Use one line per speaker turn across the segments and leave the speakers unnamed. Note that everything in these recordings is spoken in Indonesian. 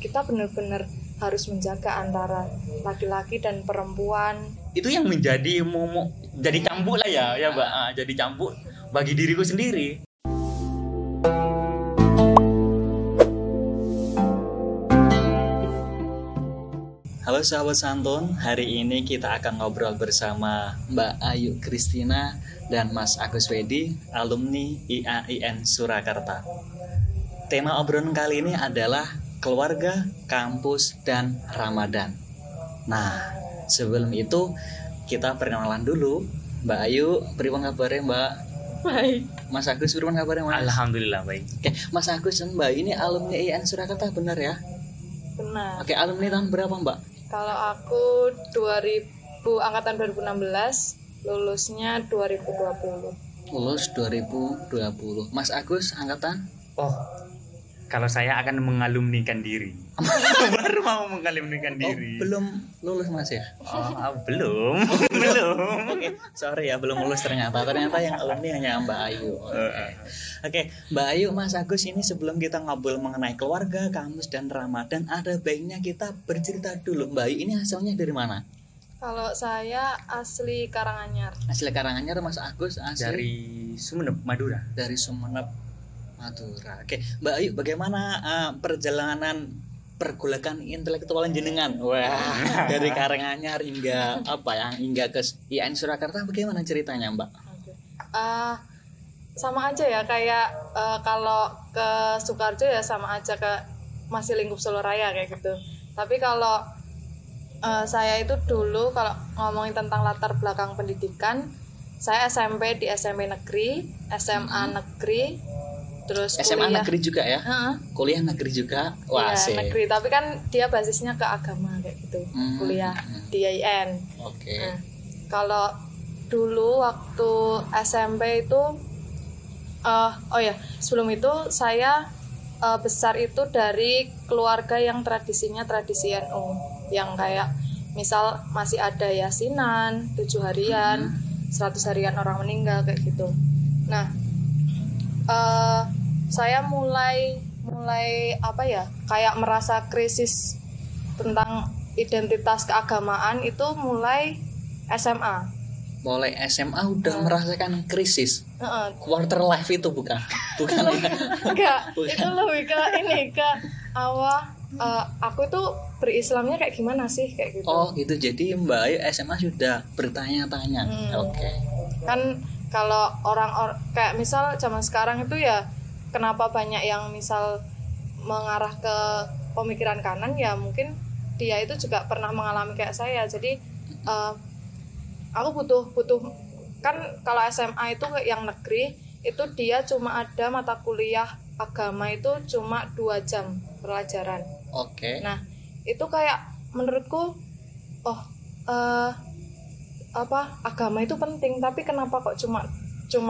kita benar-benar harus menjaga antara laki-laki dan perempuan.
Itu yang menjadi jadi cambuk lah ya Mbak. Jadi cambuk bagi diriku sendiri. Halo sahabat santun, hari ini kita akan ngobrol bersama Mbak Ayu Kristina dan Mas Agus Wedi, alumni IAIN Surakarta. Tema obrolan kali ini adalah keluarga, kampus, dan Ramadan. Nah, sebelum itu kita perkenalan dulu. Mbak Ayu, pripun kabarnya Mbak?
Baik.
Mas Agus, pripun kabarnya Mas?
Alhamdulillah baik.
Oke, Mas Agus dan Mbak ini alumni IAIN Surakarta, benar ya?
Benar.
Oke, alumni tahun berapa Mbak?
Kalau aku angkatan 2016, lulusnya 2020.
Lulus 2020. Mas Agus angkatan?
Oh, kalau saya akan mengalumnikan diri. Baru mau mengalumnikan diri.
Belum lulus Mas ya?
Belum.
Oke, sorry ya belum lulus ternyata. Ternyata yang alumni hanya Mbak Ayu. Oke, Mbak Ayu, Mas Agus, ini sebelum kita ngobrol mengenai keluarga, kampus, dan Ramadan, ada baiknya kita bercerita dulu. Mbak Ayu ini asalnya dari mana?
Kalau saya asli Karanganyar.
Asli Karanganyar, Mas Agus asli
Dari Sumeneb, Madura.
dari Sumeneb, Madura. Oke, Mbak Ayu, bagaimana perjalanan pergolakan intelektual jenengan? Wah, dari Karanganyar hingga hingga ke IAIN Surakarta, bagaimana ceritanya, Mbak?
Sama aja ya, kayak kalau ke Sukarjo ya sama aja, ke masih lingkup Solo Raya kayak gitu. Tapi kalau saya itu dulu kalau ngomongin tentang latar belakang pendidikan, saya SMP di SMP negeri, SMA negeri, terus
SMA
kuliah
negeri juga ya? Kuliah negeri juga? Wah,
ya, negeri, tapi kan dia basisnya ke agama kayak gitu. Kuliah di IAIN.
Oke.
Nah, kalau dulu waktu SMP itu sebelum itu saya besar itu dari keluarga yang tradisinya tradisi NU, yang kayak misal masih ada yasinan 7 harian, 100 harian orang meninggal kayak gitu. Nah, saya mulai kayak merasa krisis tentang identitas keagamaan itu mulai SMA.
Mulai SMA udah merasakan krisis. Quarter life itu bukan ya?
Enggak, itu lebih ke awal aku tuh berislamnya kayak gimana sih kayak gitu.
Oh gitu, jadi Mbak Ayu SMA sudah bertanya-tanya. Oke.
Kan kalau orang kayak misal zaman sekarang itu ya, kenapa banyak yang misal mengarah ke pemikiran kanan, ya mungkin dia itu juga pernah mengalami kayak saya. Jadi aku butuh kan kalau SMA itu yang negeri itu dia cuma ada mata kuliah agama itu cuma 2 jam pelajaran.
Oke.
Nah, itu kayak menurutku agama itu penting, tapi kenapa kok cuma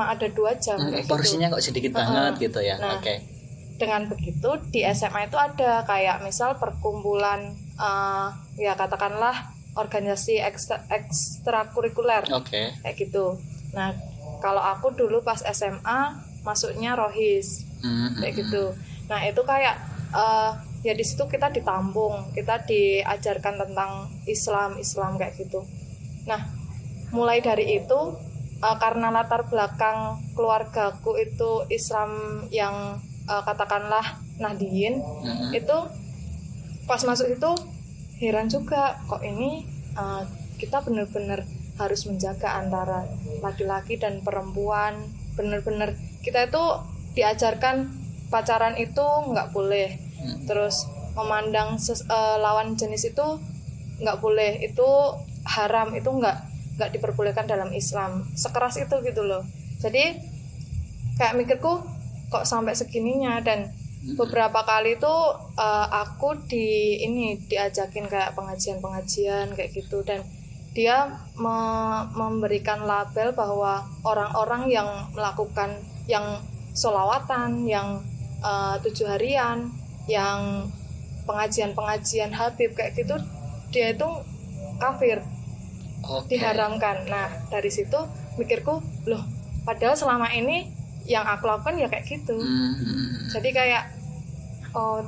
ada 2 jam kayak
porsinya
gitu.
kok sedikit banget gitu ya.
Nah,
Oke.
Dengan begitu di SMA itu ada kayak misal perkumpulan ya katakanlah organisasi ekstrakurikuler.
Oke.
Kayak gitu. Nah, kalau aku dulu pas SMA masuknya Rohis. Kayak gitu. Nah, itu kayak ya di situ kita ditampung, kita diajarkan tentang Islam kayak gitu. Nah, mulai dari itu karena latar belakang keluargaku itu Islam yang katakanlah Nahdiyin, itu pas masuk itu heran juga, kok ini kita benar-benar harus menjaga antara laki-laki dan perempuan. Benar-benar kita itu diajarkan pacaran itu nggak boleh, terus memandang lawan jenis itu nggak boleh, itu haram, itu nggak diperbolehkan dalam Islam. Sekeras itu gitu loh. Jadi kayak mikirku kok sampai segininya. Dan beberapa kali tuh aku diajakin kayak pengajian kayak gitu, dan dia memberikan label bahwa orang-orang yang melakukan yang sholawatan, yang 7 harian, yang pengajian Habib kayak gitu, dia itu kafir. Diharamkan. Nah, dari situ mikirku, loh, padahal selama ini yang aku lakukan ya kayak gitu. Jadi kayak oh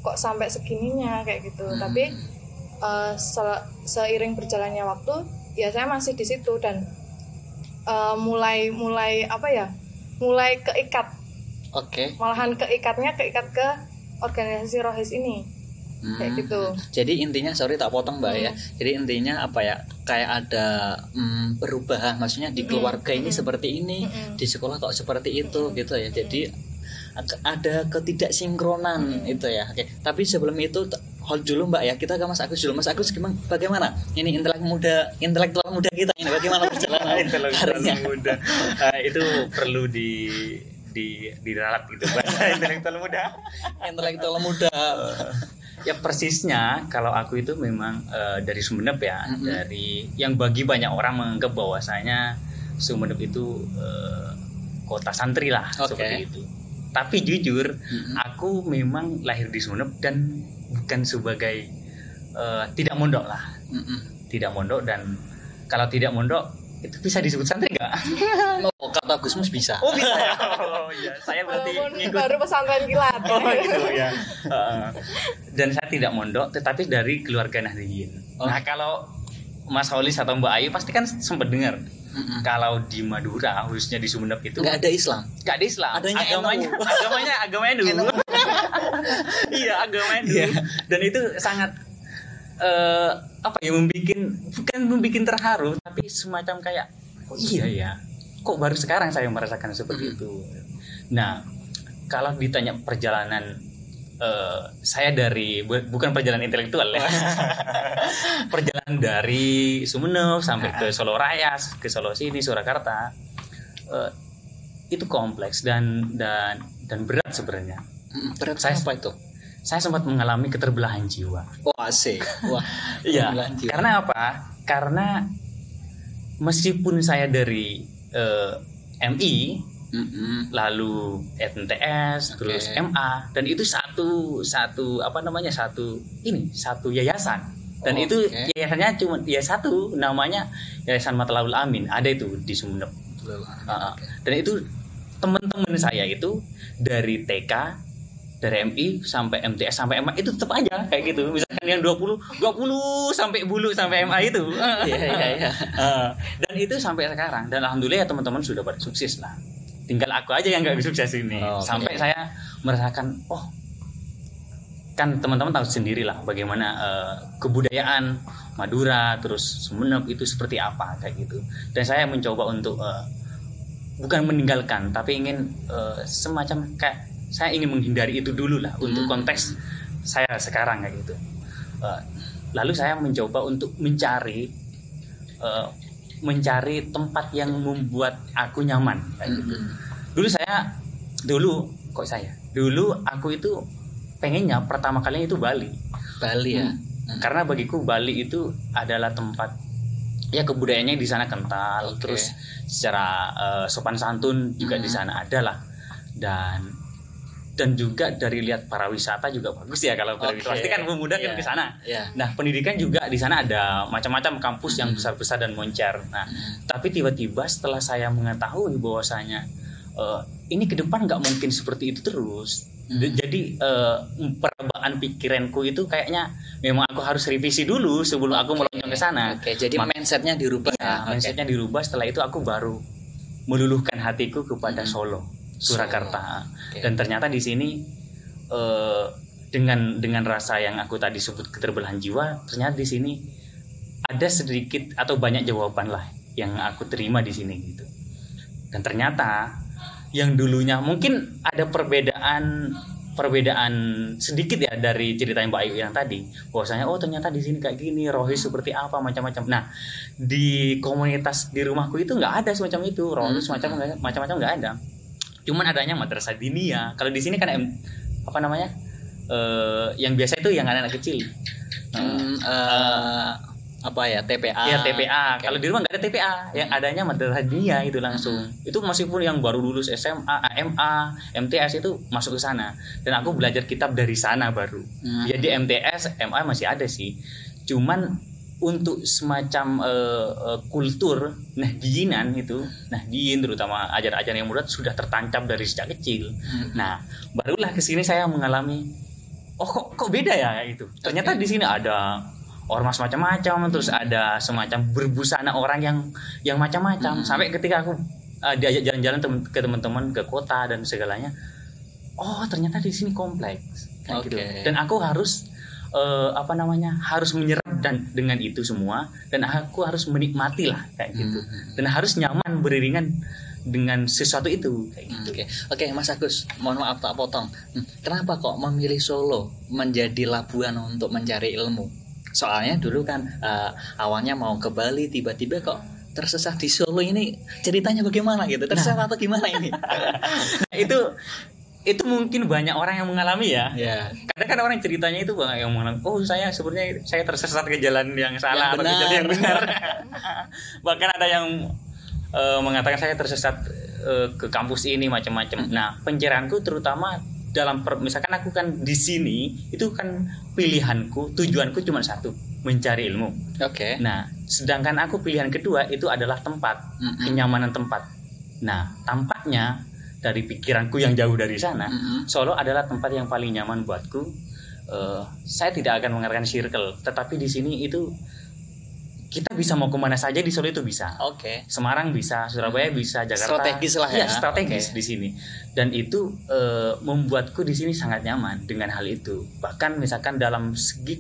kok sampai segininya kayak gitu. Tapi seiring berjalannya waktu ya saya masih di situ dan mulai keikat. Malahan keikat ke organisasi Rohis ini. Kayak gitu.
Jadi intinya, sorry tak potong Mbak ya. Jadi intinya apa ya? Kayak ada perubahan, maksudnya di keluarga ini seperti ini, di sekolah kok seperti itu gitu ya. Jadi ada ketidaksinkronan itu ya. Oke. Tapi sebelum itu hold dulu Mbak ya. Kita ke Mas Agus dulu. Mas Agus bagaimana? Ini intelektual muda kita ini bagaimana perjalanan
intelektual muda? Itu perlu diralat gitu bahasa intelektual muda. Ya persisnya kalau aku itu memang dari Sumeneb ya, dari yang bagi banyak orang menganggap bahwasanya Sumeneb itu kota santri lah, seperti itu. Tapi jujur aku memang lahir di Sumeneb dan bukan sebagai tidak mondok lah, tidak mondok. Dan kalau tidak mondok itu bisa disebut santri nggak?
Oh, kata Gusmus bisa.
Oh bisa ya. Oh iya, saya berarti
baru pesantren kilat.
Oh gitu ya. Dan saya tidak mondok, tetapi dari keluarga Nahdliyin. Nah kalau Mas Holis atau Mbak Ayu pasti kan sempat dengar. Kalau di Madura, khususnya di Sumeneb itu
nggak ada Islam.
Nggak ada Islam.
Adanya
agamanya dulu. Iya, agamanya dulu. Dan itu sangat bukan membuat terharu, tapi semacam kayak iya ya, kok baru sekarang saya merasakan seperti itu. Nah, kalau ditanya perjalanan saya dari bukan perjalanan intelektual ya, perjalanan dari Sumeneb sampai ke Solo Raya, ke Solo sini Surakarta, itu kompleks dan berat sebenarnya.
Berat saya apa itu?
Saya sempat mengalami keterbelahan jiwa.
Oh asik. Wah.
Iya. Karena apa? Karena meskipun saya dari MI, lalu MTS, terus MA, dan itu satu yayasan. Dan itu yayasannya cuma satu, namanya Yayasan Matlabul Amin. Ada itu di Sumeneb. Dan itu teman-teman saya itu dari TK, dari MI sampai MTS sampai MA itu tetap aja kayak gitu. Misalkan yang 20 sampai bulu sampai MA itu. Iya. Dan itu sampai sekarang. Dan alhamdulillah ya teman-teman sudah pada sukses lah. Tinggal aku aja yang nggak sukses ini. Sampai saya merasakan, kan teman-teman tahu sendiri lah bagaimana kebudayaan Madura terus Sumeneb itu seperti apa kayak gitu. Dan saya mencoba untuk bukan meninggalkan, tapi ingin semacam kayak saya ingin menghindari itu dulu lah untuk konteks saya sekarang kayak gitu. Lalu saya mencoba untuk mencari tempat yang membuat aku nyaman kayak gitu. Dulu aku itu pengennya pertama kalinya itu Bali
ya.
Karena bagiku Bali itu adalah tempat ya kebudayaannya di sana kental, terus secara sopan santun juga di sana ada lah, dan juga dari lihat para wisata juga bagus ya kalau pasti kan memudahkan ke sana. Nah pendidikan juga di sana ada macam-macam kampus yang besar-besar dan moncer. Nah tapi tiba-tiba setelah saya mengetahui bahwasanya ini ke depan nggak mungkin seperti itu terus. Jadi perabaan pikiranku itu kayaknya memang aku harus revisi dulu sebelum aku melonjak ke sana.
Jadi mindsetnya dirubah.
Mindsetnya dirubah. Setelah itu aku baru meluluhkan hatiku kepada Solo, Surakarta. Dan ternyata di sini dengan rasa yang aku tadi sebut keterbelahan jiwa, ternyata di sini ada sedikit atau banyak jawaban lah yang aku terima di sini gitu. Dan ternyata yang dulunya mungkin ada perbedaan sedikit ya dari cerita Mbak Ayu yang tadi, bahwasanya ternyata di sini kayak gini, rohis seperti apa macam-macam. Nah di komunitas di rumahku itu nggak ada semacam itu, rohis macam-macam nggak ada. Cuman adanya madrasah diniyah. Kalau di sini kan yang biasa itu yang anak-anak kecil. TPA. Ya TPA. Kalau di rumah nggak ada TPA, yang adanya madrasah diniyah itu langsung. Itu meskipun yang baru lulus SMA, MA, MTS itu masuk ke sana. Dan aku belajar kitab dari sana baru. Jadi MTS, MA masih ada sih. Cuman untuk semacam kultur Nahdiyinan itu, Nahdiyin terutama ajaran-ajaran yang murid sudah tertancap dari sejak kecil. Nah, barulah ke sini saya mengalami, kok beda ya itu. Ternyata di sini ada ormas macam-macam, terus ada semacam berbusana orang yang macam-macam. Sampai ketika aku diajak jalan-jalan ke teman-teman ke kota dan segalanya, ternyata di sini kompleks kayak gitu. Dan aku harus harus menyerap dengan itu semua, dan aku harus menikmati lah kayak gitu, dan harus nyaman beriringan dengan sesuatu itu kayak gitu.
Oke, Mas Agus, mohon maaf tak potong. Kenapa kok memilih Solo menjadi labuan untuk mencari ilmu? Soalnya dulu kan awalnya mau ke Bali, tiba-tiba kok tersesat di Solo. Ini ceritanya bagaimana gitu? Tersesat atau gimana ini?
Itu mungkin banyak orang yang mengalami ya. Kadang kan orang ceritanya itu banyak yang mengalami, saya sebenarnya saya tersesat ke jalan yang salah atau ke jalan yang benar. Bahkan ada yang mengatakan saya tersesat ke kampus ini macam-macam. Nah, pencerahanku terutama dalam misalkan aku kan di sini, itu kan pilihanku, tujuanku cuma satu, mencari ilmu. Nah, sedangkan aku pilihan kedua itu adalah tempat, kenyamanan tempat. Nah, tampaknya dari pikiranku yang jauh dari sana, Solo adalah tempat yang paling nyaman buatku. Saya tidak akan mengatakan circle, tetapi di sini itu kita bisa mau kemana saja di Solo itu bisa. Semarang bisa, Surabaya bisa, Jakarta.
Strategis lah ya.
Strategis di sini. Dan itu membuatku di sini sangat nyaman dengan hal itu. Bahkan misalkan dalam segi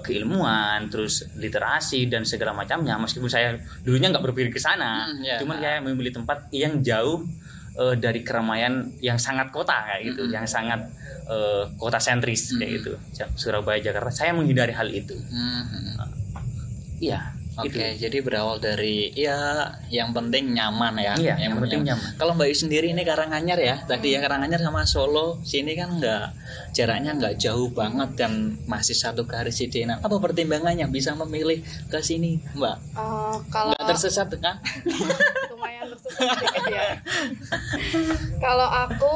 keilmuan, terus literasi dan segala macamnya, meskipun saya dulunya nggak berpikir ke sana, cuman saya memilih tempat yang jauh dari keramaian yang sangat kota kayak gitu, yang sangat kota sentris kayak gitu, Surabaya, Jakarta. Saya menghindari hal itu.
Jadi berawal dari yang penting nyaman ya.
Yang penting nyaman.
Kalau Mbak Yu sendiri ini Karanganyar ya, tadi ya Karanganyar sama Solo sini kan jaraknya nggak jauh banget dan masih satu garis sidenan. Apa pertimbangannya bisa memilih ke sini, Mbak?
Kalau
nggak tersesat kan?
Lumayan tersesat sedikit ya. Kalau aku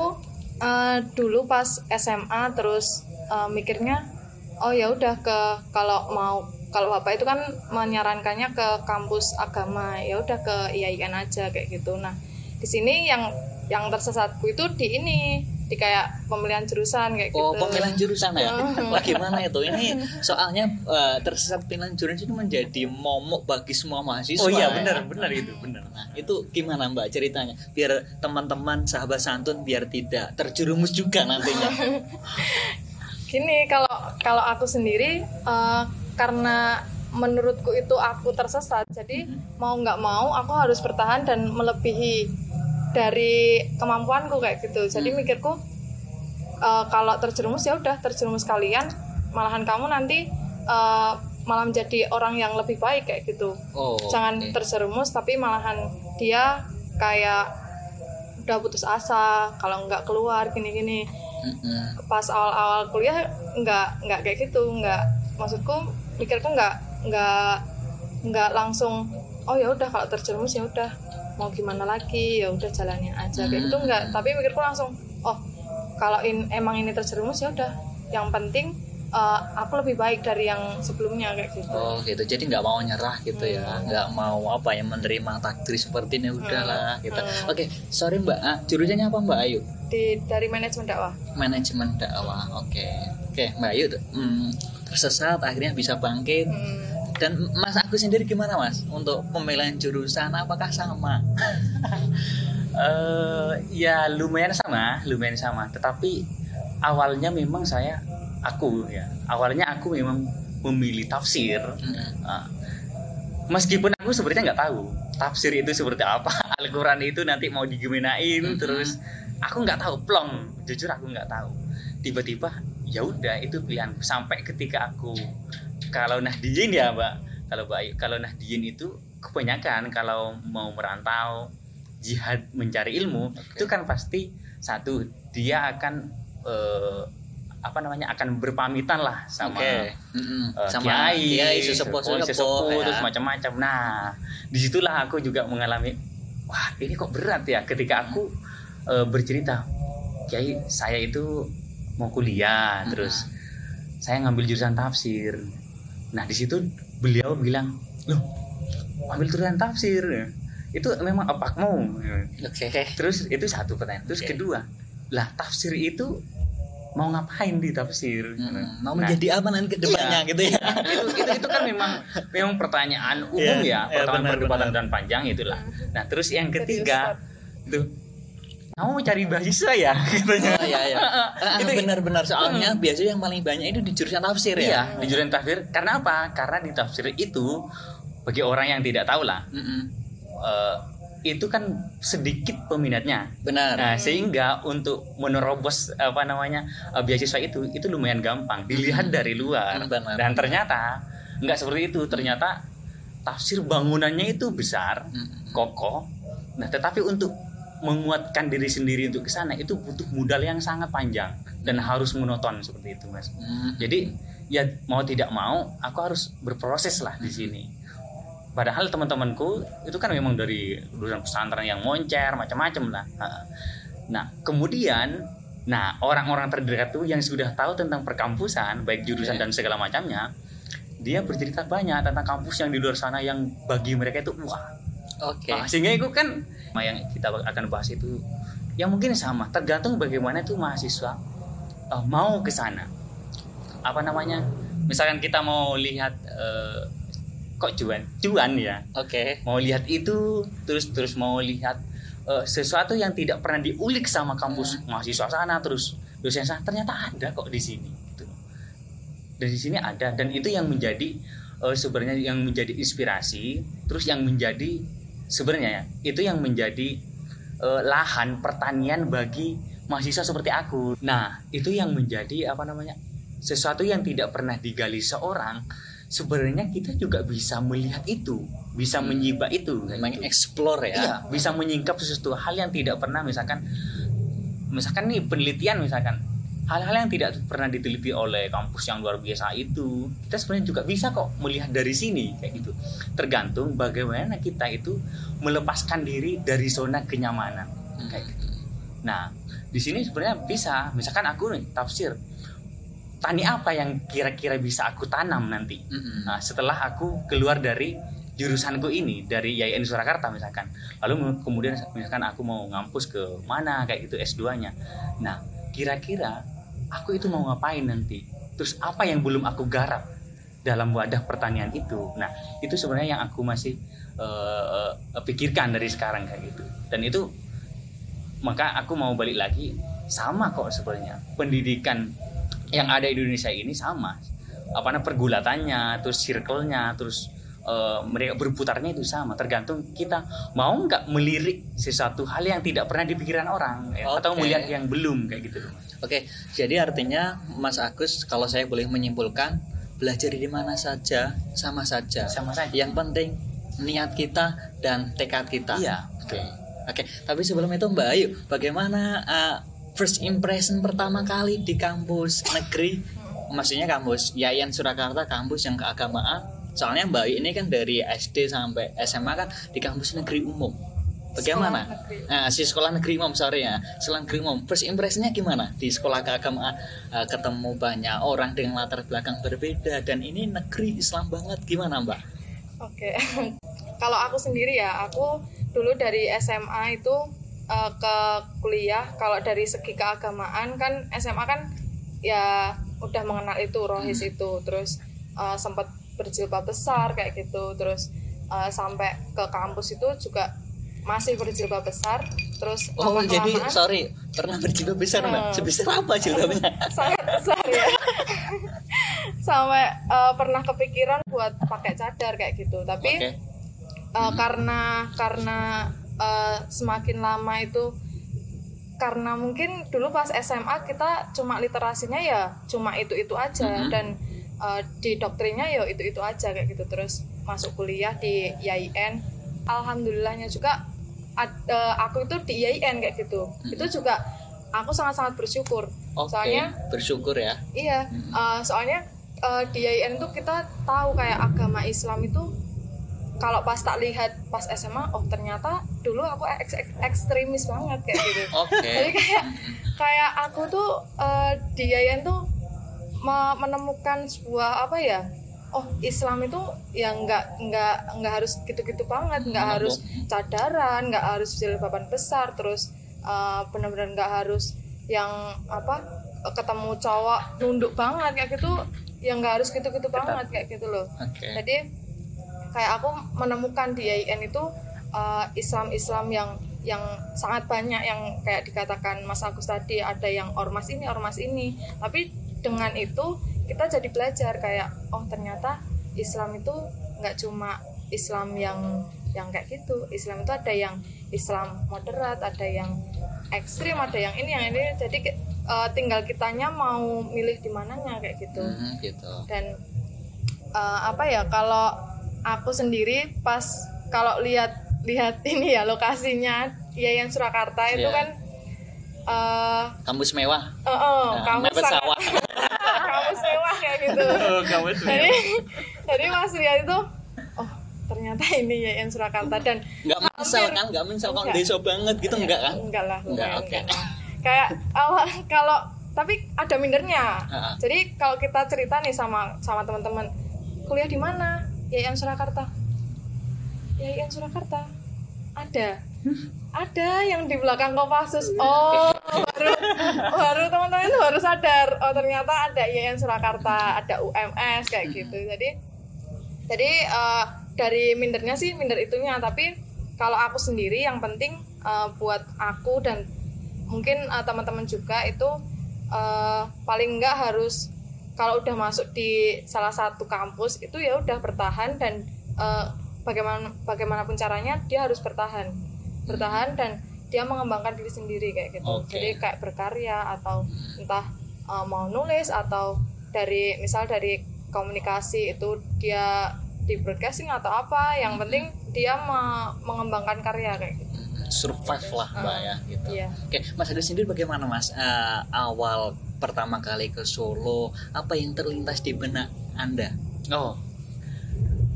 dulu pas SMA terus mikirnya, ya udah kalau Bapak itu kan menyarankannya ke kampus agama, ya udah ke IAIN aja kayak gitu. Nah, di sini yang tersesatku itu di kayak pemilihan jurusan kayak gitu.
Pemilihan jurusan ya? Bagaimana itu? Ini soalnya tersesat pilihan jurusan itu menjadi momok bagi semua mahasiswa.
Benar itu, benar.
Nah, itu gimana Mbak ceritanya? Biar teman-teman sahabat santun biar tidak terjerumus juga nantinya.
Gini, kalau aku sendiri karena menurutku itu aku tersesat, jadi mau nggak mau aku harus bertahan dan melebihi dari kemampuanku kayak gitu. Jadi mikirku kalau terjerumus ya udah terjerumus kalian, malahan kamu nanti malah menjadi orang yang lebih baik kayak gitu. Jangan terjerumus tapi malahan dia kayak udah putus asa kalau nggak keluar gini-gini. Pas awal-awal kuliah nggak kayak gitu, maksudku mikirku nggak langsung ya udah kalau terjerumus ya udah mau gimana lagi, ya udah jalanin aja kayak gitu, nggak. Tapi mikirku langsung kalau emang ini terjerumus ya udah, yang penting aku lebih baik dari yang sebelumnya kayak gitu.
Gitu. Jadi nggak mau nyerah gitu ya, nggak mau menerima takdir seperti ini, udahlah gitu. Sorry Mbak, jurusannya apa Mbak Ayu?
Dari manajemen dakwah.
Manajemen dakwah. Oke Mbak Ayu tersesat akhirnya bisa bangkit. Dan Mas Agus sendiri gimana Mas untuk pemilihan jurusan, apakah sama?
Ya lumayan sama, tetapi awalnya memang aku memang memilih tafsir. Meskipun aku sebenarnya nggak tahu tafsir itu seperti apa, Al-Quran itu nanti mau digiminain, terus aku nggak tahu, jujur aku nggak tahu. Tiba-tiba ya udah itu pilihanku, sampai ketika aku kalau Nahdiyin ya Mbak, kalau Nahdiyin itu kebanyakan kalau mau merantau jihad mencari ilmu, itu kan pasti satu dia akan akan berpamitan lah sama kiai, sesepuh terus macam-macam. Nah, disitulah aku juga mengalami, wah ini kok berat ya ketika aku bercerita, kiai saya itu mau kuliah, terus saya ngambil jurusan tafsir. Nah di situ beliau bilang, loh ambil turunan tafsir itu memang apakmu? Terus itu satu pertanyaan. Terus kedua, lah tafsir itu mau ngapain di tafsir?
Mau menjadi apa nanti kedepannya gitu ya?
Itu kan memang pertanyaan umum pertanyaan perdebatan dan panjang itulah. Nah terus yang ketiga tuh, kamu cari beasiswa ya? Katanya.
Itu benar-benar soalnya biasanya yang paling banyak itu di jurusan tafsir ya.
Iya, di jurusan tafsir. Karena apa? Karena di tafsir itu bagi orang yang tidak tahu lah. Itu kan sedikit peminatnya.
Benar.
Nah, sehingga untuk menerobos beasiswa itu lumayan gampang dilihat dari luar.
Benar.
Dan ternyata nggak seperti itu. Ternyata tafsir bangunannya itu besar, kokoh. Nah, tetapi untuk menguatkan diri sendiri untuk ke sana itu butuh modal yang sangat panjang dan harus monoton seperti itu, Mas. Jadi ya mau tidak mau aku harus berproses lah di sini. Padahal teman-temanku itu kan memang dari lulusan pesantren yang moncer macam-macam lah. Nah, kemudian orang-orang terdekat tuh yang sudah tahu tentang perkampusan, baik jurusan dan segala macamnya, dia bercerita banyak tentang kampus yang di luar sana yang bagi mereka itu wah. Sehingga itu kan yang kita akan bahas itu yang mungkin sama, tergantung bagaimana tuh mahasiswa mau ke sana. Misalkan kita mau lihat kok cuan ya. Mau lihat itu terus mau lihat sesuatu yang tidak pernah diulik sama kampus mahasiswa sana, terus dosen sana ternyata ada kok di sini gitu. Dan di sini ada, dan itu yang menjadi sebenarnya yang menjadi inspirasi, terus yang menjadi sebenarnya itu yang menjadi lahan pertanian bagi mahasiswa seperti aku. Nah, itu yang menjadi sesuatu yang tidak pernah digali seorang. Sebenarnya kita juga bisa melihat itu, bisa menyibak itu,
mengeksplor ya.
Iya, bisa menyingkap sesuatu hal yang tidak pernah, misalkan nih penelitian, misalkan hal-hal yang tidak pernah diteliti oleh kampus yang luar biasa itu, kita sebenarnya juga bisa kok melihat dari sini kayak gitu. Tergantung bagaimana kita itu melepaskan diri dari zona kenyamanan kayak gitu. Nah, di sini sebenarnya bisa, misalkan aku nih tafsir, tani apa yang kira-kira bisa aku tanam nanti. Nah, setelah aku keluar dari jurusanku ini, dari IAIN Surakarta misalkan, lalu kemudian misalkan aku mau ngampus ke mana kayak gitu S2-nya. Nah, kira-kira aku itu mau ngapain nanti, terus apa yang belum aku garap dalam wadah pertanian itu. Nah, itu sebenarnya yang aku masih pikirkan dari sekarang kayak gitu. Dan itu maka aku mau balik lagi, sama kok sebenarnya pendidikan yang ada di Indonesia ini sama, pergulatannya, terus circle-nya, terus mereka berputarnya itu sama. Tergantung kita mau nggak melirik sesuatu hal yang tidak pernah dipikiran orang, atau melihat yang belum kayak gitu.
Jadi artinya Mas Agus, kalau saya boleh menyimpulkan, belajar di mana saja sama saja. Yang penting niat kita dan tekad kita.
Iya.
Tapi sebelum itu Mbak Ayu, bagaimana first impression pertama kali di kampus negeri, maksudnya kampus IAIN Surakarta, kampus yang keagamaan? Soalnya Mbak Ayu ini kan dari SD sampai SMA kan di kampus negeri umum. Bagaimana? Sekolah negeri umum, sekolah negeri umum. First impressionnya gimana di sekolah keagamaan? Ketemu banyak orang dengan latar belakang berbeda, dan ini negeri Islam banget, gimana Mbak?
Kalau aku sendiri ya, aku dulu dari SMA itu ke kuliah. Kalau dari segi keagamaan kan SMA kan ya udah mengenal itu rohis itu, terus sempat berjilbab besar kayak gitu, terus sampai ke kampus itu juga masih berjilbab besar, terus
jadi pernah berjilbab besar Mbak? Sebesar apa jilbabnya?
Sangat besar ya. Sampai pernah kepikiran buat pakai cadar kayak gitu, tapi karena semakin lama itu, karena mungkin dulu pas SMA kita cuma literasinya ya cuma itu aja, dan di doktrinnya ya itu aja kayak gitu. Terus masuk kuliah di IAIN, alhamdulillahnya juga aku itu di IAIN kayak gitu. Itu juga aku sangat bersyukur. Soalnya
bersyukur ya.
Iya, soalnya di IAIN itu kita tahu kayak agama Islam itu, kalau pas tak lihat pas SMA, ternyata dulu aku ekstremis banget kayak gitu. Jadi kayak aku tuh di IAIN tuh menemukan sebuah oh Islam itu ya nggak harus gitu-gitu banget, nggak harus cadaran, nggak harus jilbaban besar, terus benar-benar nggak harus yang ketemu cowok nunduk banget kayak gitu, yang nggak harus gitu-gitu banget kayak gitu loh. Jadi kayak aku menemukan di IAIN itu Islam yang sangat banyak, yang kayak dikatakan Mas Agus tadi, ada yang ormas ini, tapi dengan itu kita jadi belajar kayak oh ternyata Islam itu nggak cuma Islam yang kayak gitu. Islam itu ada yang Islam moderat, ada yang ekstrim, ada yang ini. Jadi tinggal kitanya mau milih di mananya kayak gitu. Dan kalau aku sendiri pas kalau lihat ini ya lokasinya IAIN Surakarta itu kan
kampus mewah.
Kampus sawah. Kampus mewah kayak gitu. Jadi Mas Ria itu ternyata ini IAIN Surakarta, dan
nggak menyesal kan desa banget gitu, enggak kan?
Enggak lah. Kayak kalau tapi ada mindernya. Jadi kalau kita cerita nih sama teman-teman, kuliah di mana? IAIN Surakarta. IAIN Surakarta. Ada yang di belakang Kopassus. Baru teman-teman baru sadar, oh ternyata ada IAIN Surakarta, ada UMS kayak gitu. Jadi dari mindernya sih minder itunya, tapi kalau aku sendiri yang penting buat aku dan mungkin teman-teman juga itu paling enggak harus kalau udah masuk di salah satu kampus itu ya udah bertahan, dan bagaimanapun caranya dia harus bertahan dan dia mengembangkan diri sendiri kayak gitu. Jadi kayak berkarya atau entah mau nulis atau dari komunikasi itu dia di broadcasting atau apa, yang penting dia mengembangkan karya kayak gitu.
Survive lah Mbak ya gitu. Oke, Mas Agus sendiri bagaimana Mas awal pertama kali ke Solo, apa yang terlintas di benak Anda?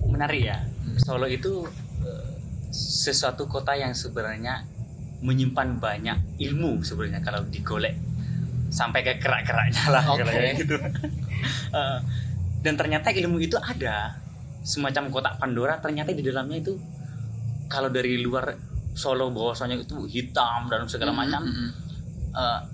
Menarik ya. Solo itu sesuatu kota yang sebenarnya menyimpan banyak ilmu sebenarnya kalau digolek sampai ke kerak-keraknya lah kalau gitu. Dan ternyata ilmu itu ada, semacam kotak Pandora, ternyata di dalamnya itu kalau dari luar Solo bahwasanya itu hitam dan segala macam.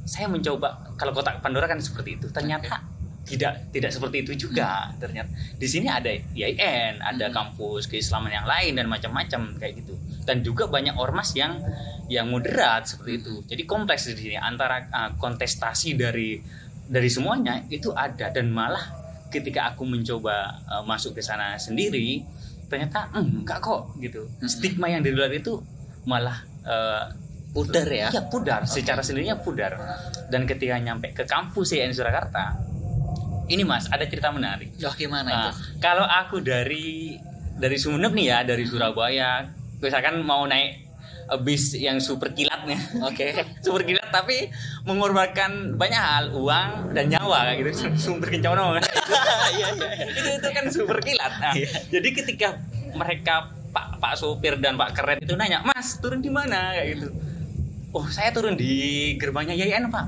Saya mencoba, kalau kotak Pandora kan seperti itu, ternyata tidak seperti itu juga. Ternyata di sini ada IAIN, ada kampus keislaman yang lain dan macam-macam kayak gitu. Dan juga banyak ormas yang moderat seperti itu. Jadi kompleks di sini, antara kontestasi dari semuanya itu ada. Dan malah ketika aku mencoba masuk ke sana sendiri, ternyata enggak kok gitu. Stigma yang di luar itu malah
pudar ya?
Iya pudar, secara sendirinya pudar. Dan ketika nyampe ke kampus IAIN Surakarta, ini Mas, ada cerita menarik.
Gimana itu?
Kalau aku dari Sumeneb nih ya, dari Surabaya, misalkan mau naik bis yang super kilatnya, super kilat tapi mengorbankan banyak hal, uang dan nyawa kayak gitu, sumber kencono. Itu kan super kilat. Jadi ketika mereka Pak sopir dan Pak Keren itu nanya, Mas turun di mana kayak gitu. Oh saya turun di gerbangnya IAIN Pak.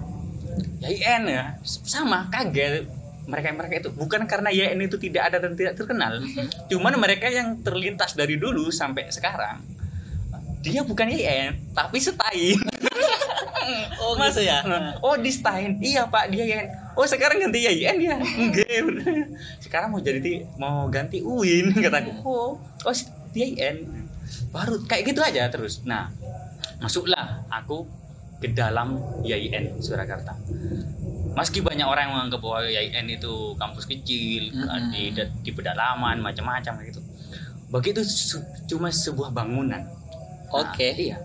IAIN ya, sama kaget. Mereka itu bukan karena IAIN itu tidak ada dan tidak terkenal, cuman mereka yang terlintas dari dulu sampai sekarang, dia bukan IAIN tapi Setain.
Mas, gitu ya?
Di Setain, iya Pak dia IAIN. Sekarang ganti IAIN ya? Enggak, sekarang mau ganti UIN kataku. Dia IAIN, baru kayak gitu aja terus. Nah masuklah aku ke dalam IAIN Surakarta. Meski banyak orang yang menganggap bahwa IAIN itu kampus kecil, di pedalaman, macam-macam gitu. Bagi itu cuma sebuah bangunan. Iya.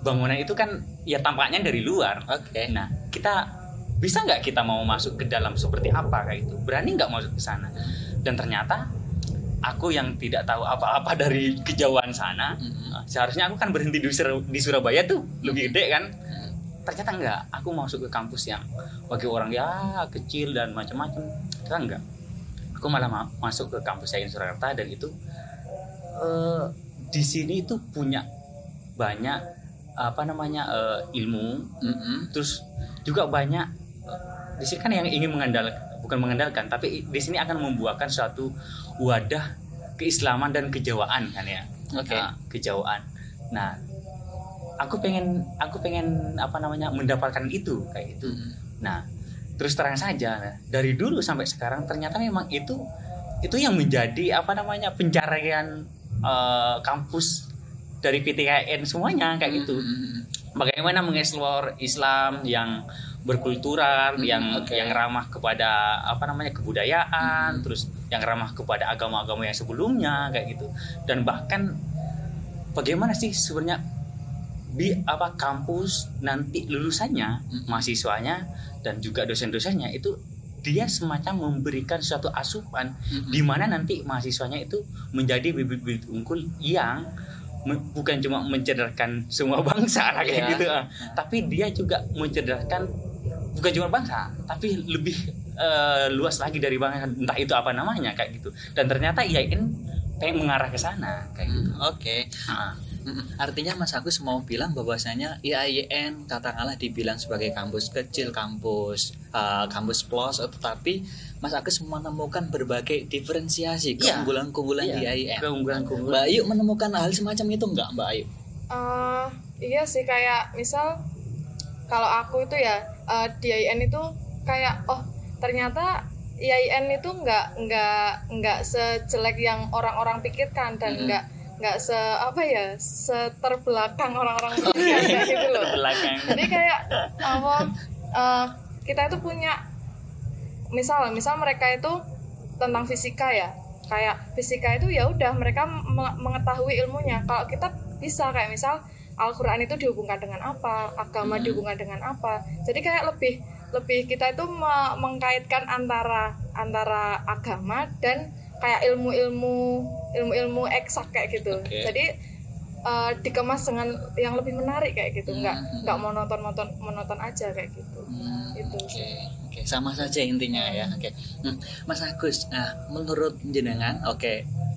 Bangunan itu kan ya tampaknya dari luar. Nah, bisa nggak kita mau masuk ke dalam seperti apa kayak itu? Berani nggak masuk ke sana? Dan ternyata aku yang tidak tahu apa-apa dari kejauhan sana, seharusnya aku kan berhenti di Surabaya tuh, lebih gede kan. Ternyata enggak, aku masuk ke kampus yang bagi orang ya kecil dan macam-macam. Ternyata enggak, aku malah masuk ke kampus IAIN Surakarta, dan itu di sini itu punya banyak ilmu, terus juga banyak di sini kan yang ingin bukan mengandalkan, tapi di sini akan membuahkan suatu wadah keislaman dan kejawaan kan ya. Kejawaan. Nah, aku pengen mendapatkan itu kayak gitu. Nah, terus terang saja dari dulu sampai sekarang ternyata memang itu yang menjadi pencarian kampus dari PTKN semuanya kayak gitu. Bagaimana mengeksplor Islam yang berkultural, yang ramah kepada kebudayaan, terus yang ramah kepada agama-agama yang sebelumnya kayak gitu. Dan bahkan bagaimana sih sebenarnya kampus nanti lulusannya, mahasiswanya dan juga dosen-dosennya itu dia semacam memberikan suatu asupan di mana nanti mahasiswanya itu menjadi bibit-bibit unggul yang bukan cuma mencerdaskan semua bangsa kayak gitu, tapi dia juga mencerdaskan bukan cuma bangsa, tapi lebih luas lagi dari bangsa, entah itu apa namanya kayak gitu. Dan ternyata IAIN pengen mengarah ke sana kayak gitu.
Artinya Mas Agus mau bilang bahwasanya IAIN katakanlah dibilang sebagai kampus kecil, kampus plus, tetapi Mas Agus menemukan berbagai diferensiasi keunggulan-keunggulan di IAIN. Mbak Ayu menemukan hal semacam itu enggak, Mbak Ayu?
Iya sih, kayak misal kalau aku itu ya di IAIN itu kayak ternyata IAIN itu enggak sejelek yang orang-orang pikirkan dan nggak seterbelakang orang-orang kayak gitu loh. Jadi kayak kita itu punya misal mereka itu tentang fisika ya, kayak fisika itu ya udah mereka mengetahui ilmunya. Kalau kita bisa kayak misal Al-Quran itu dihubungkan dengan apa, agama dihubungkan dengan apa. Jadi kayak lebih kita itu mengkaitkan antara agama dan kayak ilmu eksak kayak gitu. Jadi dikemas dengan yang lebih menarik kayak gitu, nggak monoton aja kayak gitu. Itu.
Oke, sama saja intinya ya. Mas Agus, menurut jenengan,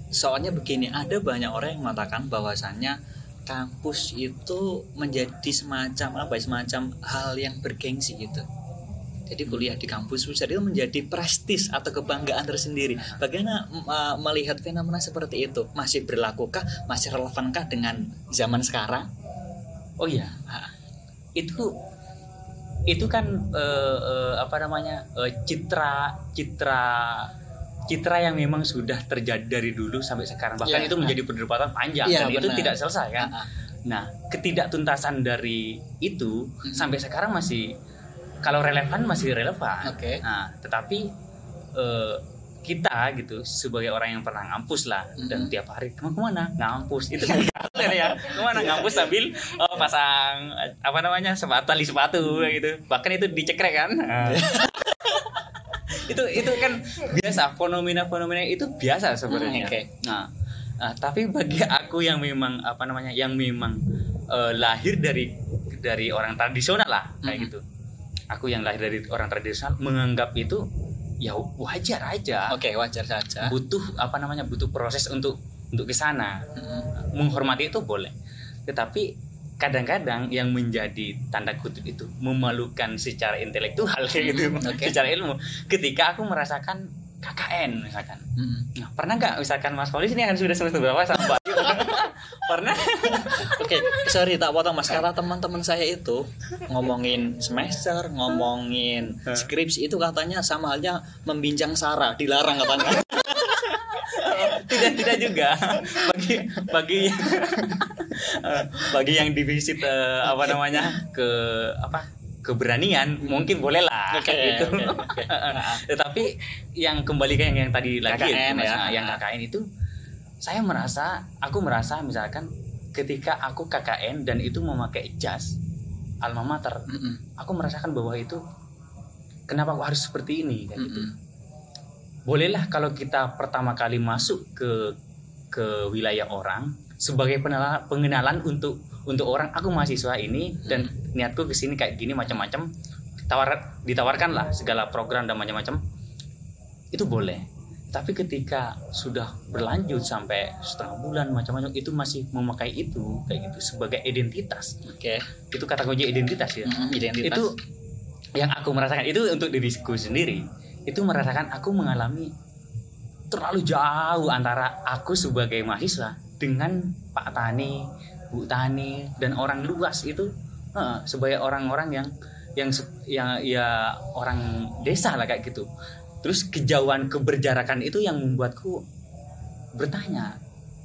soalnya begini, ada banyak orang yang mengatakan bahwasannya kampus itu menjadi semacam hal yang bergengsi gitu. Jadi kuliah di kampus besar itu menjadi prestis atau kebanggaan tersendiri. Bagaimana melihat fenomena seperti itu? Masih berlakukah? Masih relevankah dengan zaman sekarang?
Oh iya, itu kan citra yang memang sudah terjadi dari dulu sampai sekarang. Bahkan itu menjadi perdebatan panjang dan itu tidak selesai kan. Nah, ketidaktuntasan dari itu sampai sekarang masih, kalau relevan masih relevan. Nah, tetapi kita gitu sebagai orang yang pernah ngampus lah dan tiap hari kemana ngampus itu kan ya, kemana ngampus sambil pasang tali sepatu gitu, bahkan itu dicekrek kan. itu kan biasa, fenomena itu biasa sebenarnya. Nah, tapi bagi aku yang memang lahir dari orang tradisional lah kayak gitu. Aku yang lahir dari orang tradisional menganggap itu ya wajar aja.
Wajar saja.
Butuh proses untuk ke sana. Menghormati itu boleh. Tetapi kadang-kadang yang menjadi tanda kutip itu memalukan secara intelektual kayak gitu, secara ilmu. Ketika aku merasakan KKN misalkan. Nah, pernah nggak misalkan Mas Paulis ini kan sudah semester berapa sama Mbak Ayu? Pernah?
Sorry tak potong Mas, karena teman-teman saya itu ngomongin semester, ngomongin skripsi itu katanya sama halnya membincang sara, dilarang katanya.
Tidak juga. Bagi yang divisit keberanian mungkin boleh lah gitu. Tetapi yang kembali ke yang tadi lagi KKN, yang KKN itu aku merasa misalkan ketika aku KKN dan itu memakai jas alma mater, aku merasakan bahwa itu kenapa aku harus seperti ini kayak gitu. Bolehlah kalau kita pertama kali masuk ke wilayah orang sebagai pengenalan untuk orang, aku mahasiswa ini dan niatku kesini kayak gini, macam-macam ditawarkan lah segala program dan macam-macam, itu boleh. Tapi ketika sudah berlanjut sampai setengah bulan macam-macam, itu masih memakai itu kayak gitu sebagai identitas. Itu kata kunci identitas ya.
Identitas.
Itu yang aku merasakan, itu untuk diriku sendiri. itu merasakan aku mengalami terlalu jauh antara aku sebagai mahasiswa dengan Pak Tani, Bu Tani dan orang luas itu sebagai orang-orang yang ya orang desa lah kayak gitu. Terus kejauhan keberjarakan itu yang membuatku bertanya,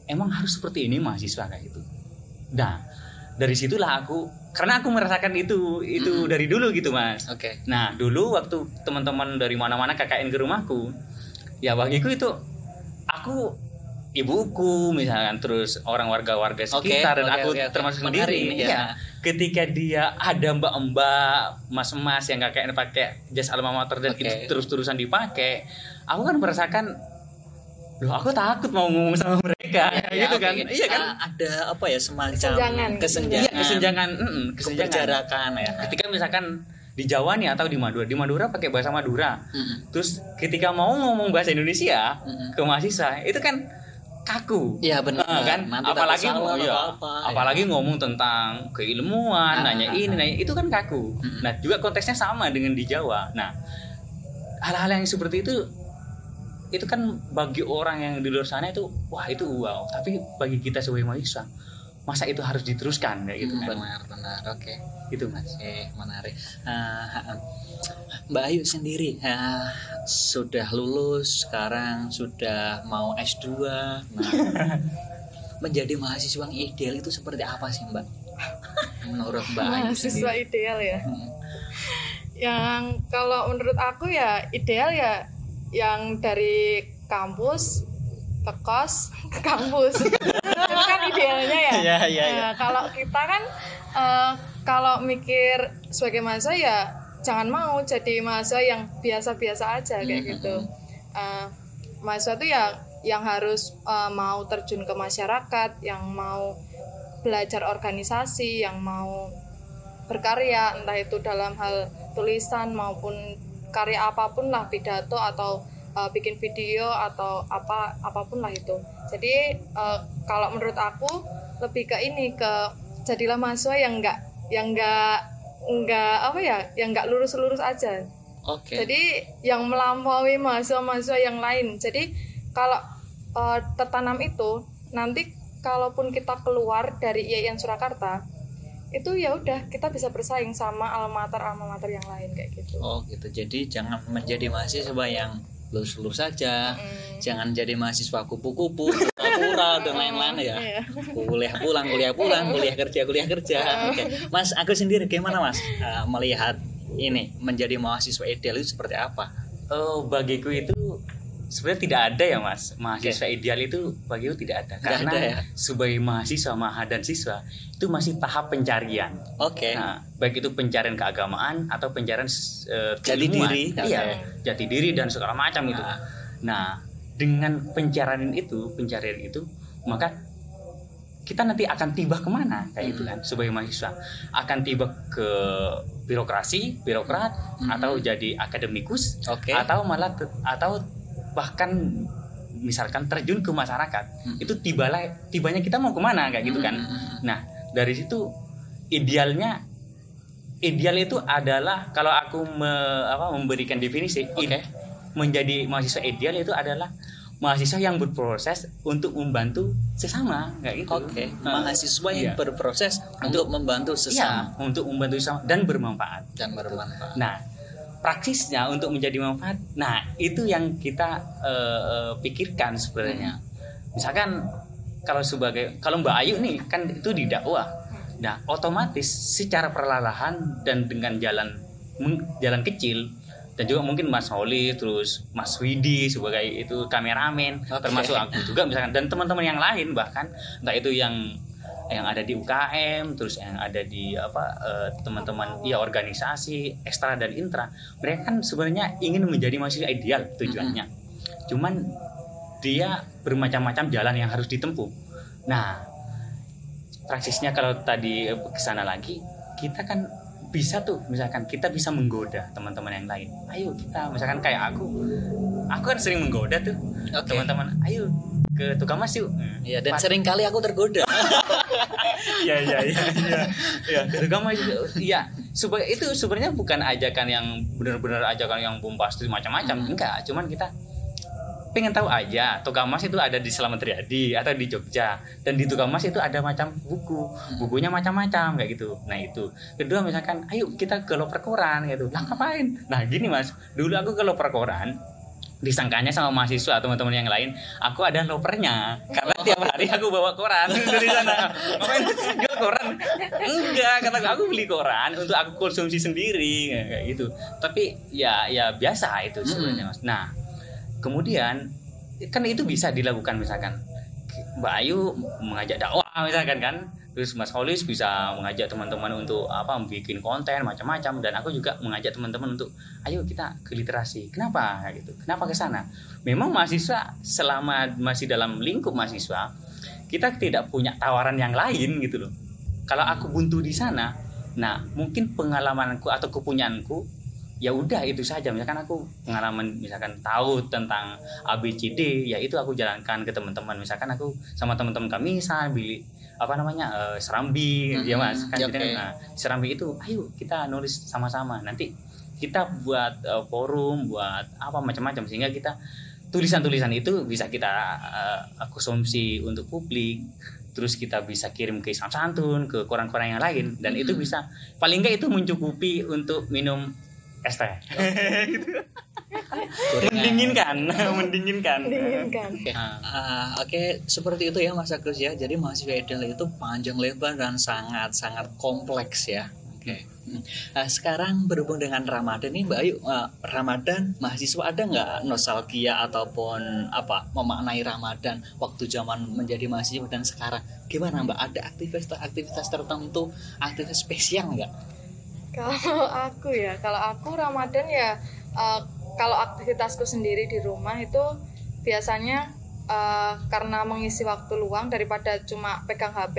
emang harus seperti ini mahasiswa kayak gitu. Nah, dari situlah karena aku merasakan itu dari dulu gitu Mas.
Oke.
Nah, dulu waktu teman-teman dari mana-mana KKN ke rumahku, ya bagiku itu aku ibuku misalkan, terus orang warga sekitar dan aku termasuk sendiri. Iya. Ketika dia ada mbak-mbak, mas-mas yang KKN pakai jas alma mater dan itu terus-terusan dipakai, aku kan merasakan, loh aku takut mau ngomong sama mereka, gitu kan? Iya kan?
Ada apa ya, semacam kesenjangan, keberjarakan ya.
Ketika misalkan di Jawa nih atau di Madura pakai bahasa Madura, terus ketika mau ngomong bahasa Indonesia ke mahasiswa itu kan kaku.
Iya benar
kan. Apalagi ngomong tentang keilmuan, nanya itu kan kaku. Nah, juga konteksnya sama dengan di Jawa. Nah, hal-hal yang seperti itu kan bagi orang yang di luar sana itu wow. Tapi bagi kita sebagai mahasiswa, masa itu harus diteruskan kayak gitu kan.
Benar. Oke.
Itu Mas.
Menarik. Mbak Ayu sendiri sudah lulus, sekarang sudah mau S2. Menjadi mahasiswa yang ideal itu seperti apa sih Mbak? Menurut Mbak Ayu
mahasiswa
sendiri.
Ideal ya. Yang kalau menurut aku ya ideal ya yang dari kampus ke kos ke kampus. Itu kan idealnya ya.
Iya.
Kalau kita kan kalau mikir sebagai mahasiswa ya jangan mau jadi mahasiswa yang biasa-biasa aja kayak gitu. Mahasiswa itu ya yang harus mau terjun ke masyarakat, yang mau belajar organisasi, yang mau berkarya, entah itu dalam hal tulisan maupun karya apapun lah, pidato atau bikin video atau apapun lah itu. Jadi kalau menurut aku lebih ke jadilah mahasiswa yang enggak lurus aja. Jadi yang melampaui mahasiswa yang lain. Jadi kalau tertanam itu nanti kalaupun kita keluar dari IAIN Surakarta itu ya udah kita bisa bersaing sama alma mater yang lain kayak gitu.
Gitu. Jadi jangan menjadi mahasiswa yang lulus saja, jangan jadi mahasiswa kupu-kupu, pura-pura dan lain-lain ya. Kuliah pulang, kuliah kerja. Oke. Mas, aku sendiri gimana Mas melihat ini menjadi mahasiswa ideal itu seperti apa?
Bagiku itu sebenarnya tidak ada ya Mas. Mahasiswa ideal itu bagiku tidak ada. Karena
ada, ya?
sebagai mahasiswa, maha dan siswa itu masih tahap pencarian. Nah, baik itu pencarian keagamaan atau pencarian
jati diri.
Iya, jati diri dan segala macam itu. Nah, dengan pencarian itu, maka kita nanti akan tiba kemana kayak itu kan sebagai mahasiswa, akan tiba ke birokrat atau jadi akademikus atau bahkan misalkan terjun ke masyarakat. Itu tibanya kita mau kemana kayak gitu kan. Nah, dari situ ideal itu adalah kalau aku memberikan definisi menjadi mahasiswa ideal itu adalah mahasiswa yang berproses untuk membantu sesama kayak gitu.
Mahasiswa yang berproses untuk membantu sesama.
Untuk membantu sesama dan bermanfaat. Nah, praksisnya untuk menjadi manfaat. Nah, itu yang kita pikirkan sebenarnya. Misalkan kalau Mbak Ayu nih kan itu di dakwah. Nah, otomatis secara perlahan dan dengan jalan kecil, dan juga mungkin Mas Holi, terus Mas Widi sebagai itu kameramen, termasuk aku juga misalkan, dan teman-teman yang lain bahkan entah itu yang ada di UKM, terus yang ada di teman-teman organisasi ekstra dan intra, mereka kan sebenarnya ingin menjadi mahasiswa ideal tujuannya. Cuman dia bermacam-macam jalan yang harus ditempuh. Nah, praksisnya kalau tadi kesana lagi, kita kan bisa tuh, misalkan kita bisa menggoda teman-teman yang lain. Ayo kita, misalkan kayak aku kan sering menggoda tuh teman-teman, ayo ke tukang mas yuk.
Iya, dan sering kali aku tergoda.
Iya, ke tukang mas. Iya, supaya itu sebenarnya bukan ajakan yang benar-benar ajakan yang bombastis macam-macam, enggak, cuman kita pengen tahu aja. Tokamas itu ada di Slamet Riyadi atau di Jogja, dan di Tokamas itu ada macam bukunya macam-macam kayak gitu. Nah itu. Kedua misalkan, ayo kita ke loper koran gitu. Lah ngapain? Nah gini Mas, dulu aku ke loper koran, disangkanya sama mahasiswa teman-teman yang lain, aku ada lopernya karena tiap hari aku bawa koran dari sana. Ngapain jual koran? Enggak, kata aku beli koran untuk aku konsumsi sendiri kayak gitu. Tapi ya biasa itu sebenarnya Mas. Nah kemudian kan itu bisa dilakukan, misalkan Mbak Ayu mengajak dakwah misalkan kan, terus Mas Holis bisa mengajak teman-teman untuk bikin konten macam-macam, dan aku juga mengajak teman-teman untuk ayo kita ke literasi. Kenapa gitu? Kenapa ke sana? Memang mahasiswa selama masih dalam lingkup mahasiswa, kita tidak punya tawaran yang lain gitu loh. Kalau aku buntu di sana, nah mungkin pengalamanku atau kepunyaanku ya udah itu saja. Misalkan aku pengalaman misalkan tahu tentang ABCD, ya itu aku jalankan ke teman-teman. Misalkan aku sama teman-teman kami beli serambi ya Mas kan. Okay. Nah serambi itu ayo kita nulis sama-sama, nanti kita buat forum, buat macam-macam, sehingga kita tulisan-tulisan itu bisa kita konsumsi untuk publik. Terus kita bisa kirim ke Islam Santun, ke koran-koran yang lain, dan itu bisa paling enggak itu mencukupi untuk minum es teh. Mendinginkan.
Oke, seperti itu ya Mas Agus ya. Jadi mahasiswa ideal itu panjang lebar dan sangat kompleks ya. Oke. Nah, sekarang berhubung dengan Ramadan nih Mbak Ayu, Ramadan mahasiswa ada nggak nostalgia ataupun memaknai Ramadan waktu zaman menjadi mahasiswa dan sekarang? Gimana Mbak? Ada aktivitas tertentu, aktivitas spesial nggak?
Kalau aku Ramadan ya kalau aktivitasku sendiri di rumah itu biasanya karena mengisi waktu luang daripada cuma pegang HP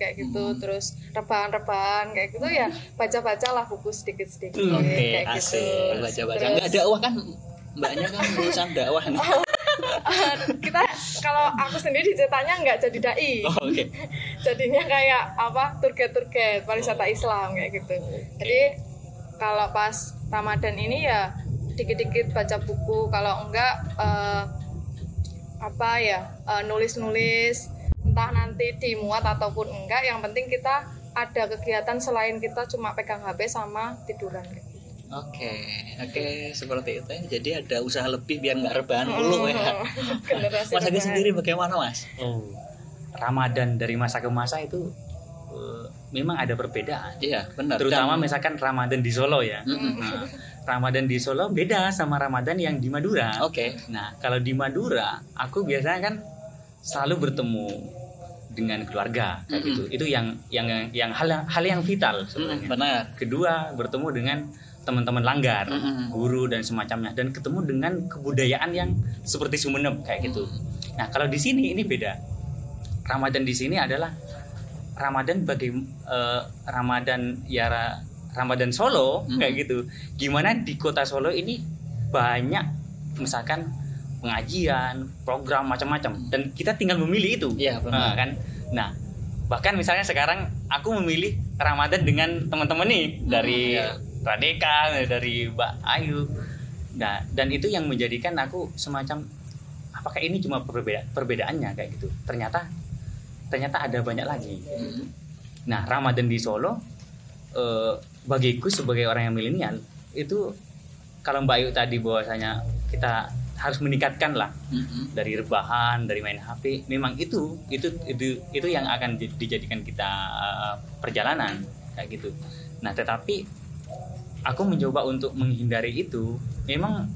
kayak gitu, terus rebahan kayak gitu ya baca-bacalah buku sedikit-sedikit kayak gitu.
Baca-baca. Enggak dakwah kan Mbaknya kan lulusan dakwah nih.
Kita kalau aku sendiri ceritanya nggak jadi dai. Jadinya kayak turget pariwisata Islam kayak gitu. Jadi kalau pas Ramadan ini ya dikit-dikit baca buku, kalau enggak nulis-nulis, entah nanti dimuat ataupun enggak, yang penting kita ada kegiatan selain kita cuma pegang HP sama tiduran gitu.
Oke, seperti itu ya. Jadi ada usaha lebih biar nggak rebahan dulu ya. Mas Agus sendiri bagaimana Mas?
Ramadan dari masa ke masa itu memang ada perbedaan.
Iya, benar.
Terutama misalkan Ramadan di Solo ya. Nah, Ramadan di Solo beda sama Ramadan yang di Madura. Nah, kalau di Madura aku biasanya kan selalu bertemu dengan keluarga kayak gitu. Itu yang hal yang vital sebenarnya.
Benar.
Kedua, bertemu dengan teman-teman langgar, guru dan semacamnya, dan ketemu dengan kebudayaan yang seperti Sumeneb kayak gitu. Nah, kalau di sini ini beda. Ramadan di sini adalah Ramadan Ramadan Solo kayak gitu. Gimana di kota Solo ini banyak misalkan pengajian, program macam-macam, dan kita tinggal memilih itu.
Iya, benar.
Kan? Nah, bahkan misalnya sekarang aku memilih Ramadan dengan teman-teman nih dari Radeka, dari Mbak Ayu. Nah, dan itu yang menjadikan aku semacam apakah ini cuma perbedaannya kayak gitu. Ternyata ada banyak lagi. Nah, Ramadan di Solo bagiku sebagai orang yang milenial itu, kalau Mbak Ayu tadi bahwasanya kita harus meningkatkan lah dari rebahan, dari main HP. Memang itu yang akan dijadikan kita perjalanan kayak gitu. Nah, tetapi aku mencoba untuk menghindari itu. Memang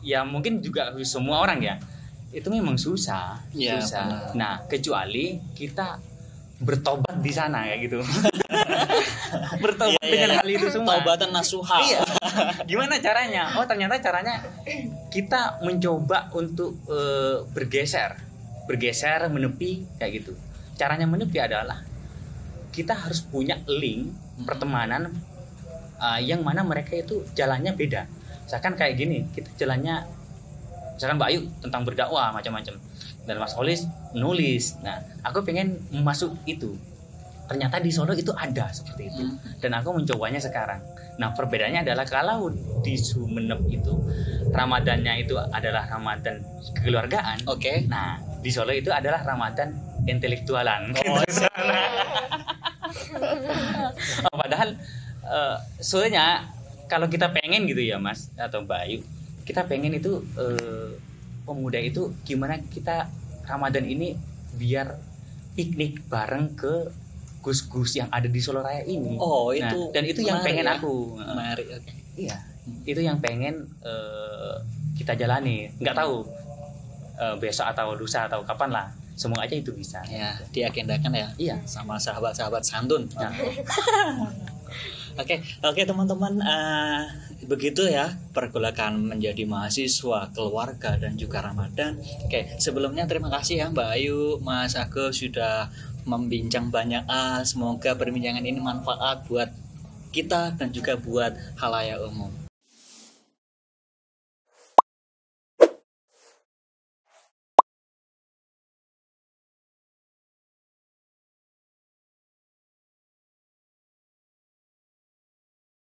ya mungkin juga semua orang ya, itu memang susah.
Benar.
Nah, kecuali kita bertobat di sana kayak gitu. Bertobat dengan hal itu semua.
Taubatan nasuha.
Iya. Gimana caranya? Ternyata caranya kita mencoba untuk bergeser, menepi kayak gitu. Caranya menepi adalah kita harus punya link pertemanan yang mana mereka itu jalannya beda. Misalkan kayak gini, kita jalannya misalkan Mbak Ayu tentang berdakwah macam-macam, dan Mas Holis nulis. Nah, aku pengen masuk itu. ternyata di Solo itu ada seperti itu. Dan aku mencobanya sekarang. Nah, perbedaannya adalah kalau di Sumeneb itu Ramadannya itu adalah Ramadan kekeluargaan.
Oke.
Nah, di Solo itu adalah Ramadan intelektualan. Padahal soalnya kalau kita pengen gitu ya Mas atau Mbak Ayu, kita pengen itu pemuda itu gimana kita Ramadan ini biar piknik bareng ke gus-gus yang ada di Solo Raya ini.
Oh,
nah,
itu.
Dan itu yang pengen
ya?
aku.
Menarik, oke.
Iya. Itu yang pengen kita jalani. Nggak tahu besok atau lusa atau kapan lah. Semoga aja itu bisa.
Ya, diagendakan ya.
Iya.
Sama sahabat-sahabat santun.
Nah.
Oke teman-teman, begitu ya pergolakan menjadi mahasiswa, keluarga dan juga Ramadan. Oke, sebelumnya terima kasih ya Mbak Ayu, Mas Agus sudah membincang banyak hal. Semoga perbincangan ini manfaat buat kita dan juga buat khalayak umum.